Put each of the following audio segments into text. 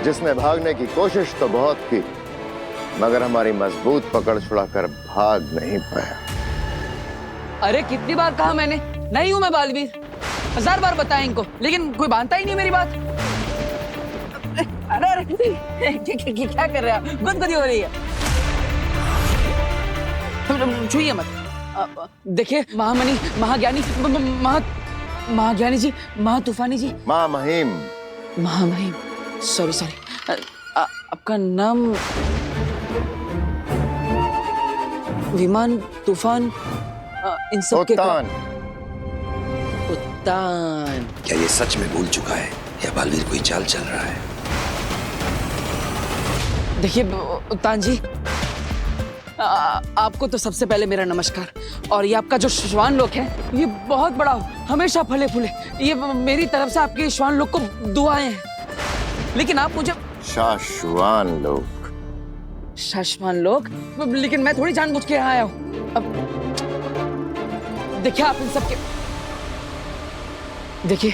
जिसने भागने की कोशिश तो बहुत की, मगर हमारी मजबूत पकड़ छुड़ाकर भाग नहीं पाया। अरे कितनी बार कहा मैंने, नहीं हूं मैं बालवीर। 1000 बार बताया इनको, लेकिन कोई मानता ही नहीं मेरी बात। अरे अरे क्या कर रहे हैं आप? गुदगुदी हो रही है। छूइए मत। देखिए महामनी, महाज्ञानी, महाज्ञानी जी, महातूफानी जी, महामहिम, महामहिम, सॉरी सॉरी। आपका नाम? विमान, तूफान, इन सब के उत्तान। उत्तान। क्या ये सच में भूल चुका है या बालवीर कोई चाल चल रहा है? देखिए उत्तान जी, आपको तो सबसे पहले मेरा नमस्कार। और ये आपका जो श्वान लोक है, ये बहुत बड़ा हो, हमेशा फले फूले। ये मेरी तरफ से आपके श्वान लोक को दुआएं हैं। लेकिन आप मुझे शाश्वान लोक। शाश्वान लोक? लेकिन मैं थोड़ी जानबूझ के यहाँ आया हूँ। अब देखिए आप इन सबके, देखिए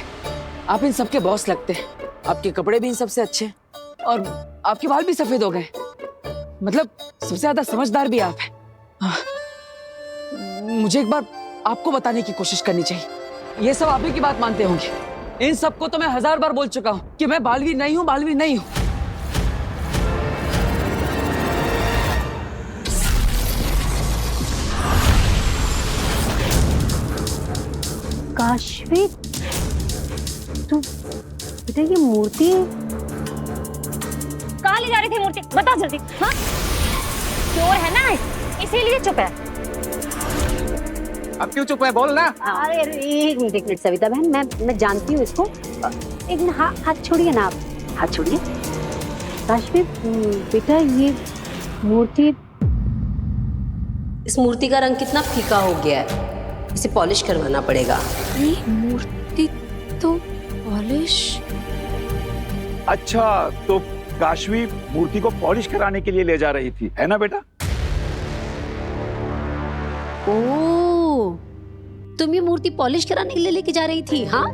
आप इन सबके बॉस लगते हैं। आपके कपड़े भी इन सबसे अच्छे हैं और आपके बाल भी सफेद हो गए। मतलब सबसे ज्यादा समझदार भी आप हैं। मुझे एक बार आपको बताने की कोशिश करनी चाहिए। ये सब आप ही की बात मानते होंगे। इन सबको तो मैं 1000 बार बोल चुका हूं कि मैं बालवीर नहीं हूं, बालवीर नहीं हूं। काशवी, तू बेटा ये मूर्ति कहाँ ले जा रही थी? मूर्ति बता जल्दी। हाँ, चोर है ना, इसीलिए चुप है। अब क्यों चुप है? बोल ना। अरे एक मिनट सविता बहन, मैं जानती हूँ इसको। एक मिनट, हाथ छोड़िए ना आप, हाथ छोड़िए। काशवी बेटा ये मूर्ति, इस मूर्ति का रंग कितना फीका हो गया है, इसे पॉलिश करवाना पड़ेगा। ये मूर्ति तो पॉलिश। अच्छा, तो काशवी मूर्ति को पॉलिश कराने के लिए ले जा रही थी, है ना बेटा? ओह, तुम ये मूर्ति पॉलिश कराने के लिए लेके जा रही थी? हाँ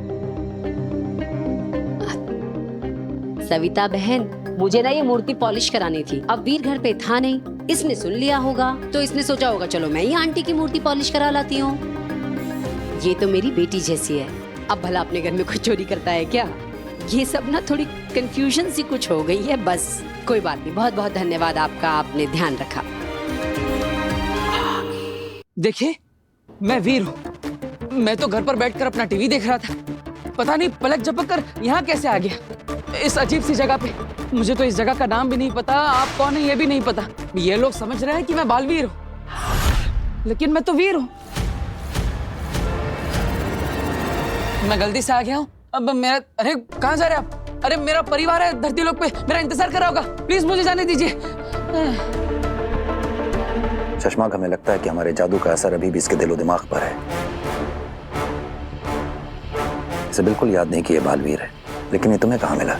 सविता बहन, मुझे ना ये मूर्ति पॉलिश करानी थी। अब वीर घर पे था नहीं, इसने सुन लिया होगा, तो इसने सोचा होगा चलो मैं ही आंटी की मूर्ति पॉलिश करा लाती हूँ। ये तो मेरी बेटी जैसी है। अब भला अपने घर में कोई चोरी करता है क्या? ये सब ना थोड़ी कंफ्यूजन सी कुछ हो गई है बस। कोई बात नहीं, बहुत बहुत धन्यवाद आपका, आपने ध्यान रखा। देखिए मैं वीर हूँ। मैं तो घर पर बैठकर अपना टीवी देख रहा था। पता नहीं पलक झपक कर यहाँ कैसे आ गया, इस अजीब सी जगह पे। मुझे तो इस जगह का नाम भी नहीं पता, आप कौन है ये भी नहीं पता। ये लोग समझ रहे हैं कि मैं बालवीर हूँ, लेकिन मैं तो वीर हूँ। मैं गलती से आ गया हूँ। अब मेरा, अरे कहाँ जा रहे हैं आप? अरे मेरा परिवार है धरती लोक पे, मेरा इंतजार कर रहा होगा। प्लीज मुझे जाने दीजिए। चश्मा, हमें लगता है कि हमारे जादू का असर अभी भी इसके दिलो दिमाग पर है। इसे बिल्कुल याद नहीं कि ये बालवीर है, लेकिन ये तुम्हें कहाँ मिला?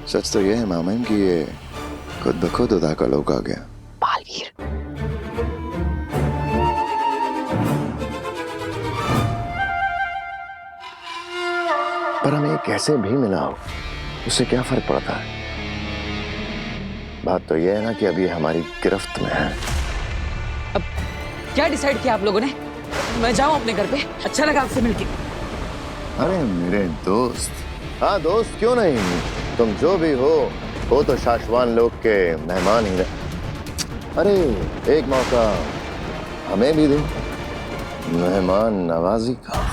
सच तो ये है मामन कि ये खुद ब खुद उदा का लोक आ गया। बालवीर? पर हमें कैसे भी मिला हो, उससे क्या फर्क पड़ता है? बात तो यह है ना कि अभी हमारी गिरफ्त में है। अब क्या डिसाइड किया आप लोगों ने? मैं जाऊं अपने घर पे? अच्छा लगा आपसे मिलके। अरे मेरे दोस्त, हाँ दोस्त क्यों नहीं, तुम जो भी हो तो शाश्वान लोक के मेहमान ही रहे। अरे एक मौका हमें भी दो, मेहमान नवाजी का।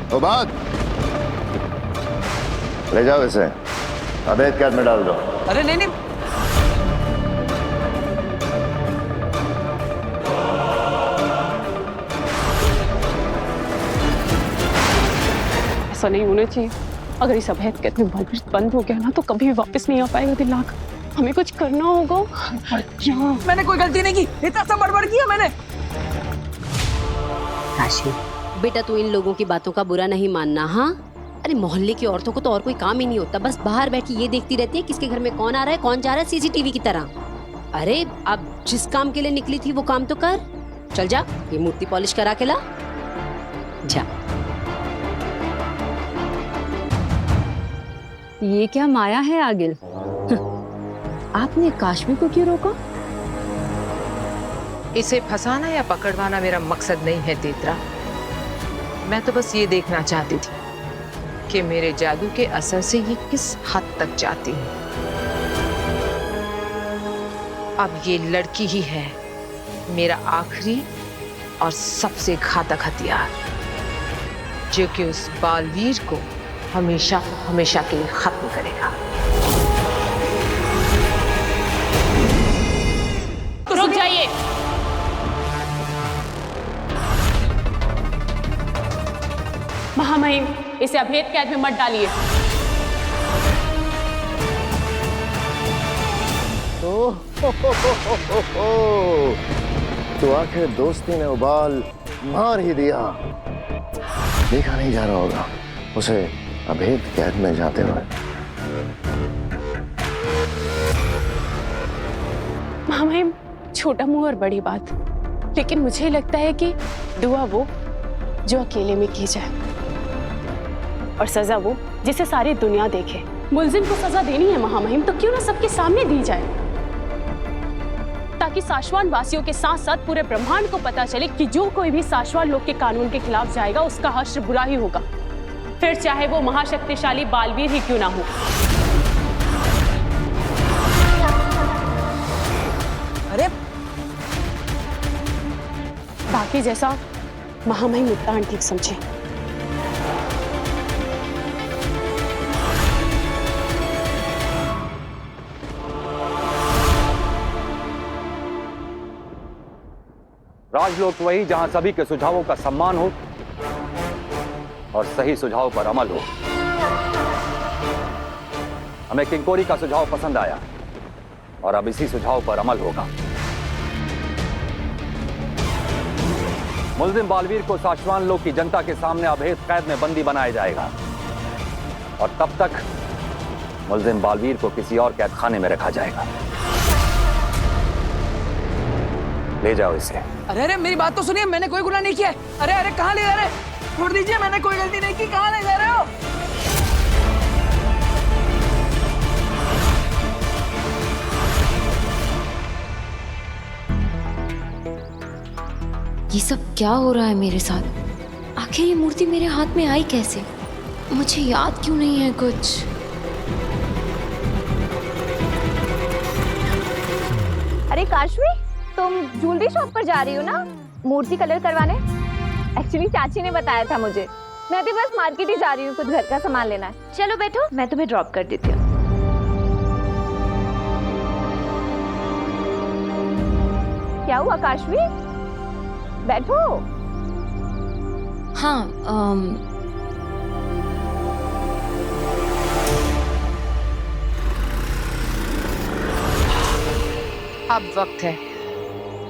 ओ बात, ले जाओ इसे, अवैध कैद में डाल दो। अरे नहीं नहीं, ऐसा नहीं होना चाहिए। अगर इस अवैध कैद में बंद हो गया ना तो कभी भी वापस नहीं आ पाएगा दिलाक। हमें कुछ करना होगा। मैंने कोई गलती नहीं की, इतना सब बड़बड़ किया मैंने। काशी बेटा, तू इन लोगों की बातों का बुरा नहीं मानना। हाँ, अरे मोहल्ले की औरतों को तो और कोई काम ही नहीं होता, बस बाहर बैठ के ये देखती रहती है किसके घर में कौन आ रहा है कौन जा रहा है, सीसीटीवी की तरह। अरे अब जिस काम के लिए निकली थी वो काम तो कर। चल जा, ये मूर्ति पॉलिश करा के ला जा। ये क्या माया है आगिल? आपने काश्मी को क्यों रोका? इसे फंसाना या पकड़वाना मेरा मकसद नहीं है तेतरा। मैं तो बस ये देखना चाहती थी कि मेरे जादू के असर से ये किस हद तक जाती है। अब ये लड़की ही है मेरा आखिरी और सबसे घातक हथियार, जो कि उस बालवीर को हमेशा हमेशा के लिए खत्म करेगा। रुक जाइए। महामहिम, इसे अभेद कैद में मत डालिए। तो आखिर दोस्ती ने उबाल मार ही दिया। देखा नहीं जा रहा होगा उसे अभेद कैद में जाते हुए। महामहिम, छोटा मुंह और बड़ी बात, लेकिन मुझे लगता है कि दुआ वो जो अकेले में की जाए और सजा वो जिसे सारी दुनिया देखे। मुलजिम को सजा देनी है महामहिम, तो क्यों ना सबके सामने दी जाए, ताकि साशवान वासियों के साथ साथ पूरे ब्रह्मांड को पता चले कि जो कोई भी साशवान लोग के कानून के खिलाफ जाएगा उसका हश्र बुरा ही होगा, फिर चाहे वो महाशक्तिशाली बालवीर ही क्यों ना हो। अरे बाकी जैसा महामहिम मुद्दा ठीक समझे। राजलोक वही जहां सभी के सुझावों का सम्मान हो और सही सुझाव पर अमल हो। हमें किंकोरी का सुझाव पसंद आया और अब इसी सुझाव पर अमल होगा। मुल्जिम बालवीर को साशवान लोक की जनता के सामने अभेद कैद में बंदी बनाया जाएगा और तब तक मुल्जिम बालवीर को किसी और कैद खाने में रखा जाएगा। ले जाओ इसे। अरे अरे मेरी बात तो सुनिए, मैंने कोई गुनाह नहीं किया है। अरे अरे कहाँ ले जा रहे? छोड़ दीजिए, मैंने कोई गलती नहीं की। कहाँ ले जा रहे हो? ये सब क्या हो रहा है मेरे साथ? आखिर ये मूर्ति मेरे हाथ में आई कैसे? मुझे याद क्यों नहीं है कुछ? अरे काशवी, तुम ज्वेलरी शॉप पर जा रही हो ना मूर्ति कलर करवाने? एक्चुअली चाची ने बताया था मुझे। मैं भी बस मार्केट ही जा रही हूँ, कुछ घर का सामान लेना है। चलो बैठो, मैं तुम्हें ड्रॉप कर देती हूँ। क्या हुआ काशवी? बैठो। हाँ, अब वक्त है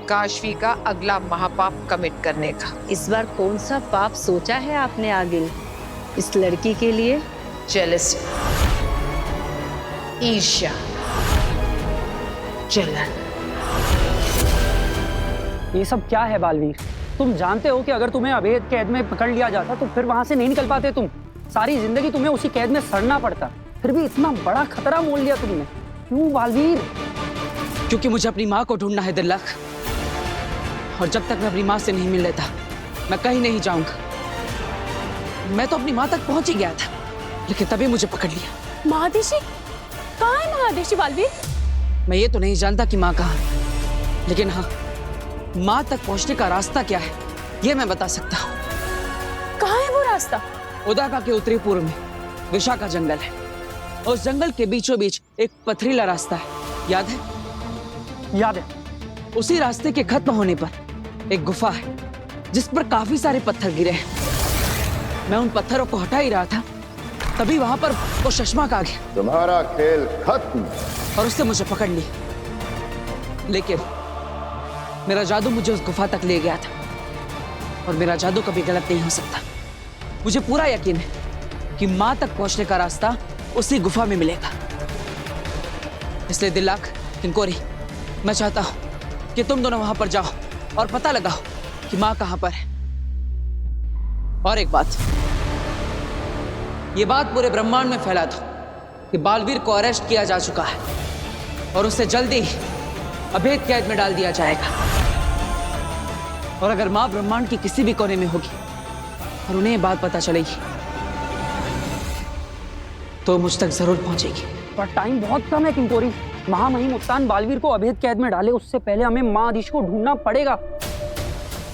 काशवी का अगला महापाप कमिट करने का। इस बार कौन सा पाप सोचा है आपने आगिल इस लड़की के लिए? जेलसी, ईर्ष्या, जलन। ये सब क्या है बालवीर? तुम जानते हो कि अगर तुम्हें अभेद कैद में पकड़ लिया जाता तो फिर वहां से नहीं निकल पाते तुम। सारी जिंदगी तुम्हें उसी कैद में सड़ना पड़ता। फिर भी इतना बड़ा खतरा मोल लिया तुमने। क्यों बालवीर? क्योंकि मुझे अपनी माँ को ढूंढना है दिल्लाख, और जब तक मैं अपनी माँ से नहीं मिल लेता मैं कहीं नहीं जाऊंगा। मैं तो अपनी माँ तक पहुंच ही गया था, लेकिन तभी मुझे पकड़ लिया। महादेशी? कहाँ है महादेशी बालवीर? मैं ये तो नहीं जानता कि माँ कहाँ है, लेकिन हाँ, माँ तक पहुंचने का रास्ता क्या है ये मैं बता सकता हूँ। कहाँ है वो रास्ता? उदाका के उत्तरी पूर्व में विशाखा जंगल है। उस जंगल के बीचों बीच एक पथरीला रास्ता है, याद है? याद है। उसी रास्ते के खत्म होने पर एक गुफा है जिस पर काफी सारे पत्थर गिरे हैं। मैं उन पत्थरों को हटा ही रहा था, तभी वहां पर वो शशमाक आ गया। तुम्हारा खेल खत्म। और उससे मुझे पकड़ लिया, लेकिन मेरा जादू मुझे उस गुफा तक ले गया था, और मेरा जादू कभी गलत नहीं हो सकता। मुझे पूरा यकीन है कि माँ तक पहुंचने का रास्ता उसी गुफा में मिलेगा। इसलिए दिल्लाख, किंकोरी, मैं चाहता हूं कि तुम दोनों वहां पर जाओ और पता लगाओ कि माँ कहां पर है। और एक बात, ये बात पूरे ब्रह्मांड में फैला दो कि बालवीर को अरेस्ट किया जा चुका है और उसे जल्दी अभेद कैद में डाल दिया जाएगा। और अगर मां ब्रह्मांड की किसी भी कोने में होगी और उन्हें ये बात पता चलेगी तो मुझ तक जरूर पहुंचेगी। पर टाइम बहुत कम है किंकोरी। महामहिम उत्तान बालवीर को अभेद कैद में डाले उससे पहले हमें मां आदिश को ढूंढना पड़ेगा।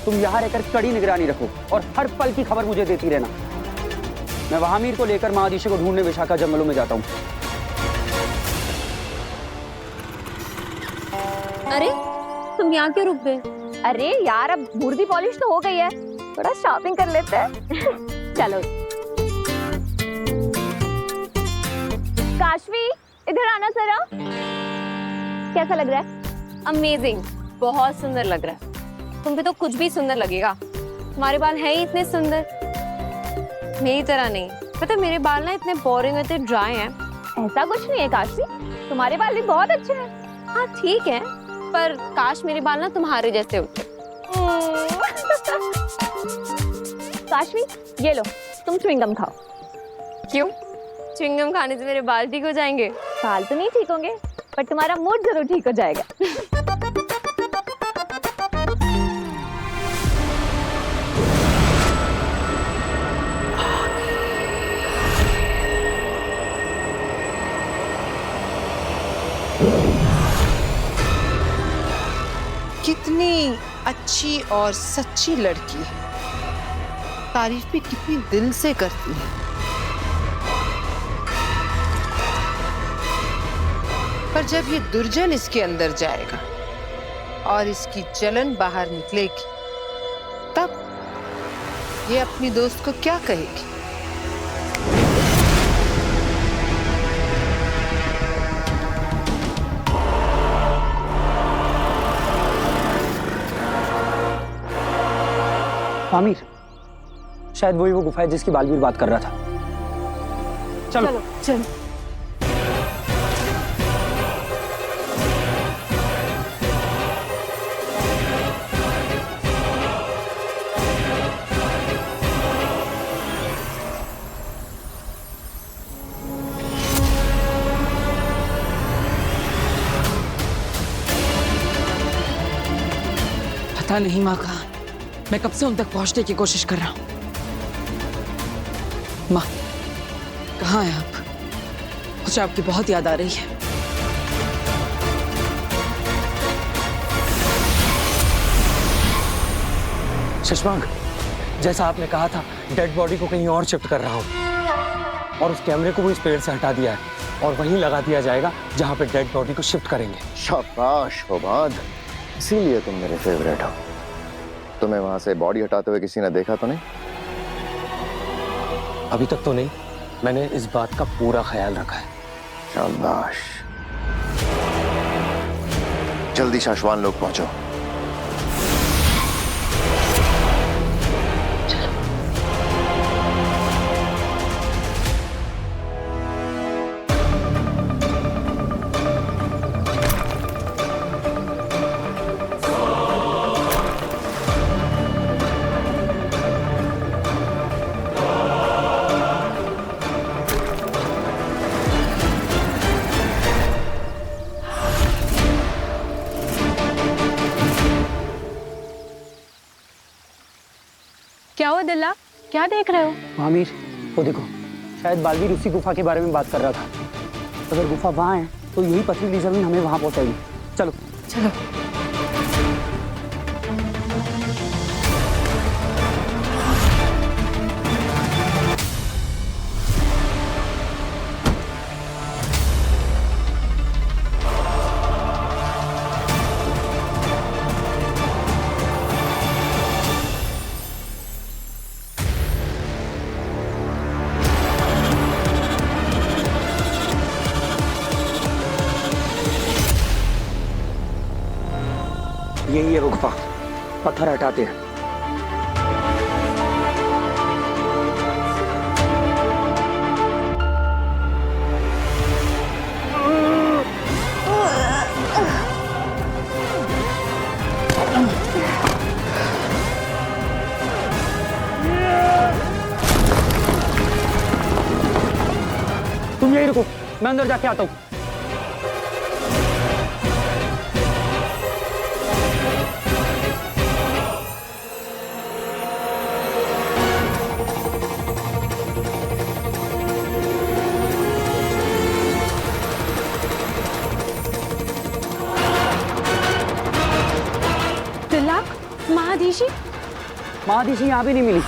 तुम यहाँ रहकर कड़ी निगरानी रखो और हर पल की खबर मुझे देती रहना। मैं वहामीर को लेकर मां आदिश को ढूंढने विशाखा जंगलों में जाता हूँ। अरे तुम यहाँ क्यों रुक गए? अरे यार अब मूर्ति पॉलिश तो हो गई है, थोड़ा शॉपिंग कर लेते हैं। चलो काशवी इधर आना जरा। कैसा लग रहा है? अमेजिंग, बहुत सुंदर लग रहा है। तुम पे तो कुछ भी सुंदर लगेगा। तुम्हारे बाल हैं ही इतने सुंदर, मेरी तरह नहीं। पता मेरे बाल ना इतने बोरिंग इतने ड्राई हैं। ऐसा कुछ नहीं है काशवी, तुम्हारे बाल भी बहुत अच्छे हैं। हाँ ठीक है, पर काश मेरे बाल ना तुम्हारे जैसे होते। काशवी ये लो, तुम च्युइंगम खाओ। क्यों? च्युइंगम खाने से मेरे बाल ठीक हो जाएंगे? बाल तो नहीं ठीक होंगे पर तुम्हारा मूड जरूर ठीक हो जाएगा। कितनी अच्छी और सच्ची लड़की है, तारीफ भी कितनी दिल से करती है। पर जब ये दुर्जन इसके अंदर जाएगा और इसकी जलन बाहर निकलेगी, तब ये अपनी दोस्त को क्या कहेगी? आमिर, शायद वही वो गुफा है जिसकी बालवीर बात कर रहा था। चलो चलो चलो। पता नहीं माँ कहाँ, मैं कब से उन तक पहुंचने की कोशिश कर रहा हूं। माँ कहाँ हैं आप? मुझे आपकी बहुत याद आ रही है। शशांक, जैसा आपने कहा था, डेड बॉडी को कहीं और शिफ्ट कर रहा हूँ और उस कैमरे को भी इस पेड़ से हटा दिया है और वहीं लगा दिया जाएगा जहाँ पे डेड बॉडी को शिफ्ट करेंगे। शाबाश फवाद, इसीलिए तुम मेरे फेवरेट हो। तुम्हें वहां से बॉडी हटाते हुए किसी ने देखा तो नहीं? अभी तक तो नहीं, मैंने इस बात का पूरा ख्याल रखा है। शाबाश, जल्दी शाश्वान लोग पहुंचो। क्या हुआ दिल्ला, क्या देख रहे हो? आमिर, वो देखो, शायद बालवीर उसी गुफा के बारे में बात कर रहा था। अगर गुफा वहाँ है तो यही पथरीली जमीन हमें वहाँ पहुँचाएगी। चलो चलो। यही है वो गुफा, पत्थर हटाते हैं। तुम यही रुको, मैं अंदर जाके आता हूँ। महादीशी महादीशी यहाँ भी नहीं मिली,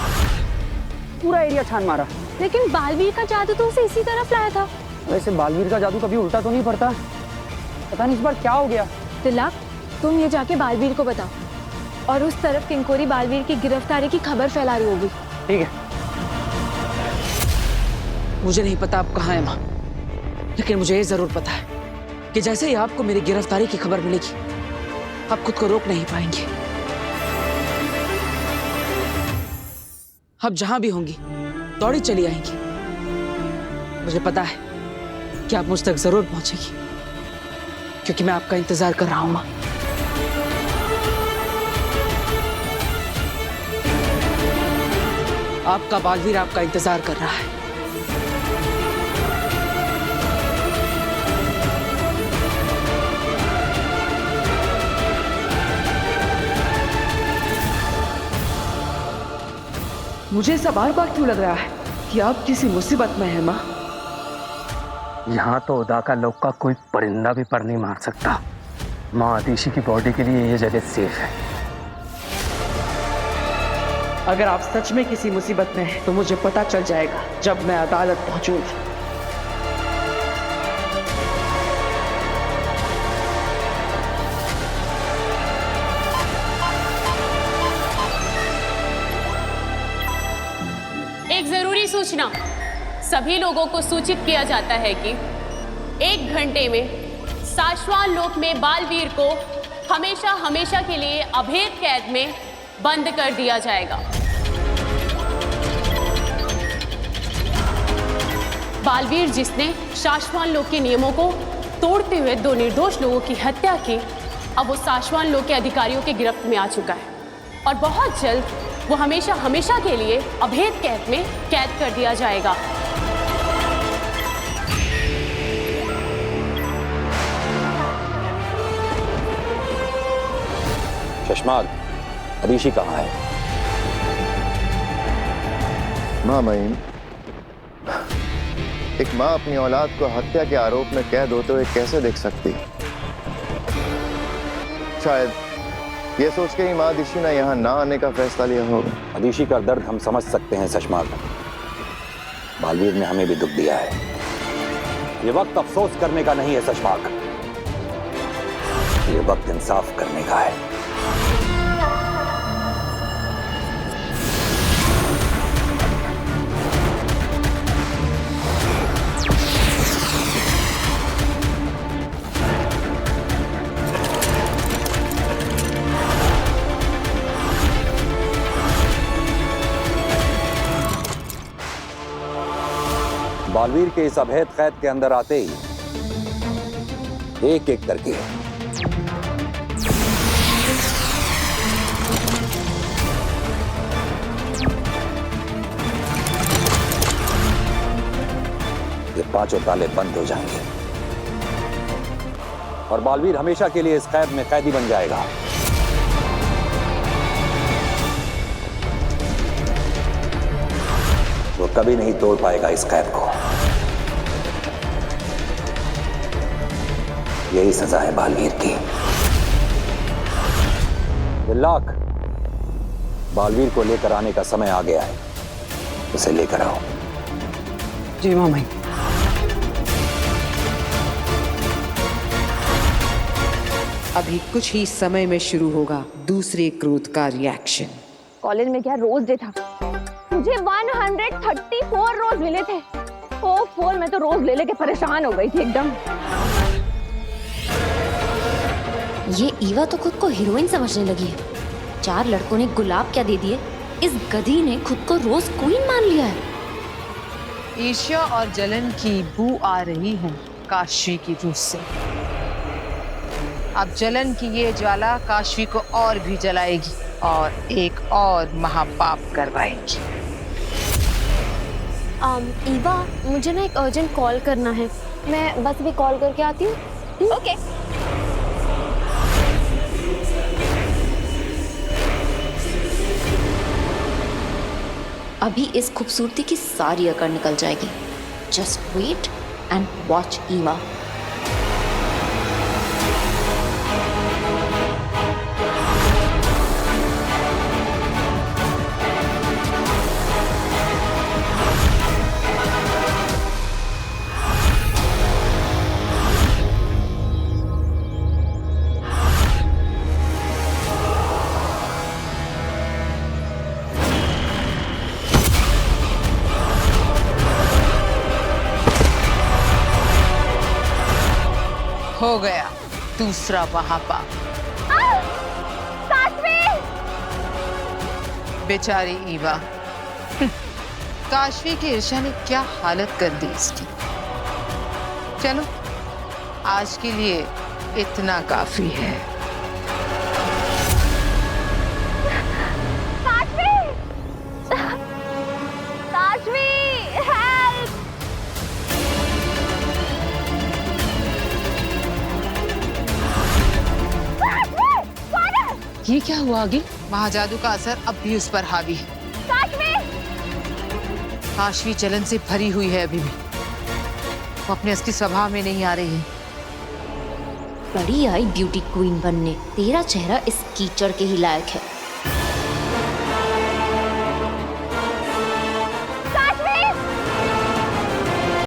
पूरा एरिया छान मारा। लेकिन बालवीर का जादू तो उसे इसी तरफ लाया था। वैसे बालवीर का जादू कभी उल्टा तो नहीं पड़ता, पता नहीं इस बार क्या हो गया। तिलक, तुम ये जाके बालवीर को बताओ और उस तरफ किंकोरी बालवीर की गिरफ्तारी की खबर फैला रही होगी। ठीक है। मुझे नहीं पता आप कहाँ हैं माँ, लेकिन मुझे ये जरूर पता है कि जैसे ही आपको मेरी गिरफ्तारी की खबर मिलेगी, आप खुद को रोक नहीं पाएंगे। आप जहां भी होंगी दौड़ी चली आएंगी। मुझे पता है कि आप मुझ तक जरूर पहुंचेगी, क्योंकि मैं आपका इंतजार कर रहा हूं मां। आपका बालवीर आपका इंतजार कर रहा है। मुझे ऐसा बार बार क्यों लग रहा है कि आप किसी मुसीबत में हैं माँ? यहाँ तो उदा का लोग का कोई परिंदा भी पर नहीं मार सकता। महादीशी की बॉडी के लिए ये जगह सेफ है। अगर आप सच में किसी मुसीबत में हैं, तो मुझे पता चल जाएगा जब मैं अदालत पहुंचूंगी। एक जरूरी सूचना, सभी लोगों को सूचित किया जाता है कि 1 घंटे में शाश्वत लोक में बालवीर को हमेशा हमेशा के लिए अभेद कैद में बंद कर दिया जाएगा। बालवीर, जिसने शाश्वत लोक के नियमों को तोड़ते हुए 2 निर्दोष लोगों की हत्या की, अब वो शाश्वत लोक के अधिकारियों के गिरफ्त में आ चुका है और बहुत जल्द वो हमेशा हमेशा के लिए अभेद कैद में कैद कर दिया जाएगा। शशमाग, ऋषि कहाँ है? माँ महीन, एक माँ अपनी औलाद को हत्या के आरोप में कैद होते हुए कैसे देख सकती? शायद ये सोच के ही महादीशी ने यहाँ ना आने का फैसला लिया होगा। महादीशी का दर्द हम समझ सकते हैं शशमाग। बालवीर ने हमें भी दुख दिया है। ये वक्त अफसोस करने का नहीं है शशमाग, ये वक्त इंसाफ करने का है। बालवीर के इस अभेद कैद के अंदर आते ही एक एक करके ये 5 ताले बंद हो जाएंगे और बालवीर हमेशा के लिए इस कैद में कैदी बन जाएगा। वो कभी नहीं तोड़ पाएगा इस कैद को। यही सजा है बालवीर की। लाख, बालवीर को लेकर आने का समय आ गया है, उसे लेकर आओ। जी मामा। अभी कुछ ही समय में शुरू होगा दूसरे क्रोध का रिएक्शन। कॉलेज में क्या रोज डे था, मुझे 134 रोज मिले थे। ओह, मैं तो रोज ले लेके परेशान हो गई थी एकदम। ये ईवा तो खुद को हीरोइन समझने लगी है। 4 लड़कों ने गुलाब क्या दे दिए, इस गधी ने खुद को रोज क्वीन मान लिया है। ईर्ष्या और जलन की बू आ रही है काशवी की रूह से। अब जलन की ये ज्वाला काशवी को और भी जलाएगी और एक और महापाप करवाएगी। ईवा, मुझे ना एक अर्जेंट कॉल करना है, मैं बस भी कॉल करके आती हूँ। ओके। अभी इस खूबसूरती की सारी अकड़ निकल जाएगी। Just wait and watch Eva. हो गया दूसरा वहापा। बेचारी ईवा, काशवी की ईर्ष्या ने क्या हालत कर दी इसकी। चलो आज के लिए इतना काफी है। ये क्या हुआ आगे? महाजादू का असर अब भी उस पर हावी है। काशवी जलन से भरी हुई है अभी भी, वो अपने असली स्वभाव में नहीं आ रही है। बड़ी आई ब्यूटी क्वीन बनने, तेरा चेहरा इस कीचड़ के ही लायक है।